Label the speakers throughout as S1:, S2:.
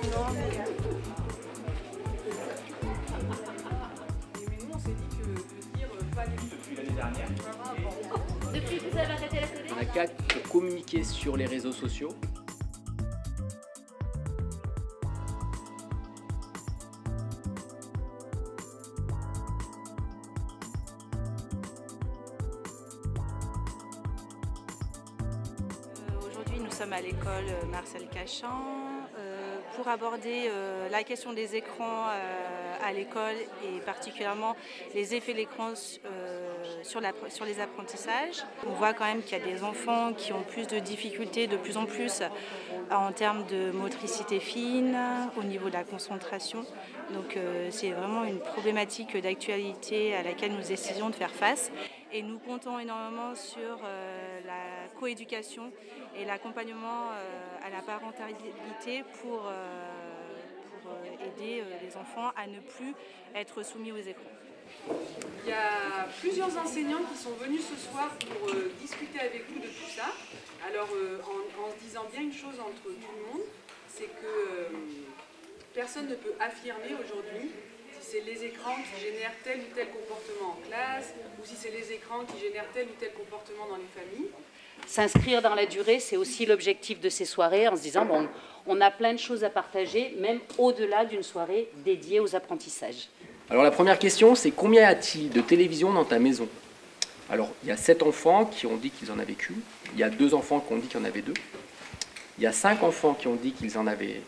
S1: nous, on s'est dit que dire pas les depuis l'année dernière.
S2: Depuis que vous avez arrêté la télé?
S3: On a qu'à communiquer sur les réseaux sociaux.
S4: Aujourd'hui, nous sommes à l'école Marcel Cachan pour aborder la question des écrans à l'école et particulièrement les effets de l'écran sur les apprentissages. On voit quand même qu'il y a des enfants qui ont plus de difficultés, de plus en plus en termes de motricité fine, au niveau de la concentration. Donc c'est vraiment une problématique d'actualité à laquelle nous essayons de faire face. Et nous comptons énormément sur la coéducation et l'accompagnement à la parentalité pour aider les enfants à ne plus être soumis aux écrans.
S1: Il y a plusieurs enseignants qui sont venus ce soir pour discuter avec vous de tout ça. Alors en se disant bien une chose entre tout le monde, c'est que personne ne peut affirmer aujourd'hui si c'est les écrans qui génèrent tel ou tel comportement en classe, ou si c'est les écrans qui génèrent tel ou tel comportement dans les familles.
S5: S'inscrire dans la durée, c'est aussi l'objectif de ces soirées, en se disant, bon, on a plein de choses à partager, même au-delà d'une soirée dédiée aux apprentissages.
S3: Alors la première question, c'est combien y a-t-il de télévision dans ta maison? Alors il y a 7 enfants qui ont dit qu'ils en avaient qu'une, il y a 2 enfants qui ont dit qu'il y en avait 2, il y a 5 enfants qui ont dit qu'ils en avaient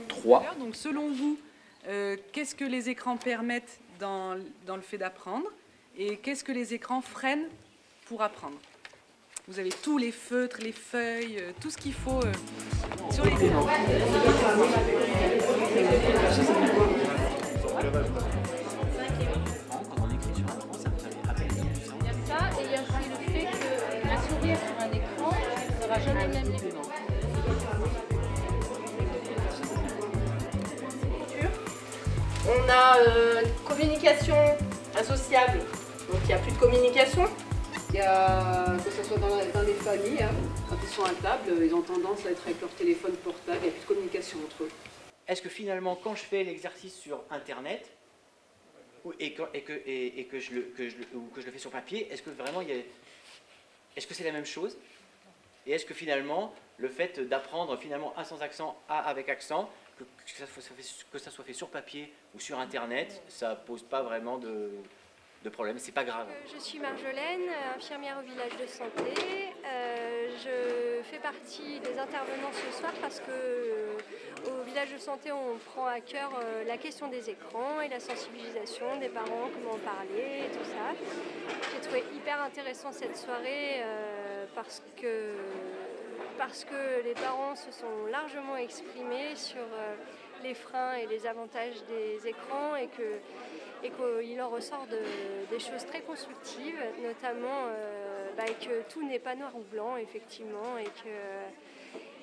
S3: 3.
S1: Donc selon vous, qu'est-ce que les écrans permettent dans le fait d'apprendre et qu'est-ce que les écrans freinent pour apprendre? Vous avez tous les feutres, les feuilles, tout ce qu'il faut sur les écrans.
S2: Il y a ça et il y a aussi le fait qu'un sourire sur un écran ne sera jamais le même niveau.
S6: On a communication associable, donc il n'y a plus de communication.
S7: Il y a, que ce soit dans les familles, hein, quand ils sont à table, ils ont tendance à être avec leur téléphone portable, il n'y a plus de communication entre eux.
S8: Est-ce que finalement, quand je fais l'exercice sur Internet, et que je le fais sur papier, est-ce que vraiment est-ce que c'est la même chose? Et est-ce que finalement, le fait d'apprendre finalement A sans accent, A avec accent, que ça soit fait sur papier ou sur Internet, ça pose pas vraiment de problème, c'est pas grave.
S9: Je suis Marjolaine, infirmière au village de santé. Je fais partie des intervenants ce soir parce que au village de santé, on prend à cœur la question des écrans et la sensibilisation des parents, comment en parler et tout ça. J'ai trouvé hyper intéressant cette soirée parce que les parents se sont largement exprimés sur les freins et les avantages des écrans et qu'il en ressort des choses très constructives, notamment que tout n'est pas noir ou blanc, effectivement,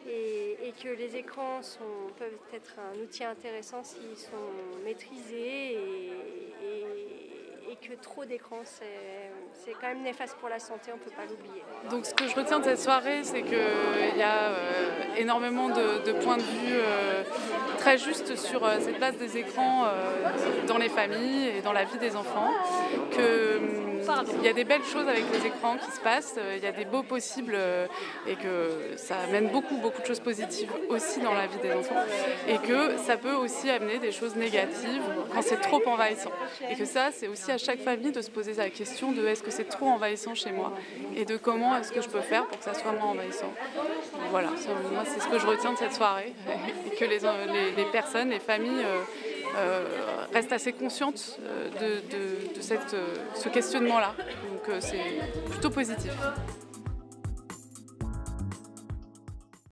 S9: et que les écrans peuvent être un outil intéressant s'ils sont maîtrisés et que trop d'écrans, c'est quand même néfaste pour la santé, on ne peut pas l'oublier.
S10: Donc ce que je retiens de cette soirée, c'est qu'il y a énormément de points de vue très justes sur cette place des écrans dans les familles et dans la vie des enfants. Il y a des belles choses avec les écrans qui se passent, il y a des beaux possibles et que ça amène beaucoup de choses positives aussi dans la vie des enfants et que ça peut aussi amener des choses négatives quand c'est trop envahissant. Et que ça, c'est aussi à chaque famille de se poser la question de est-ce que c'est trop envahissant chez moi et de comment est-ce que je peux faire pour que ça soit moins envahissant. Voilà, moi c'est ce que je retiens de cette soirée et que les personnes, les familles restent assez conscientes de ce questionnement-là. Donc c'est plutôt positif.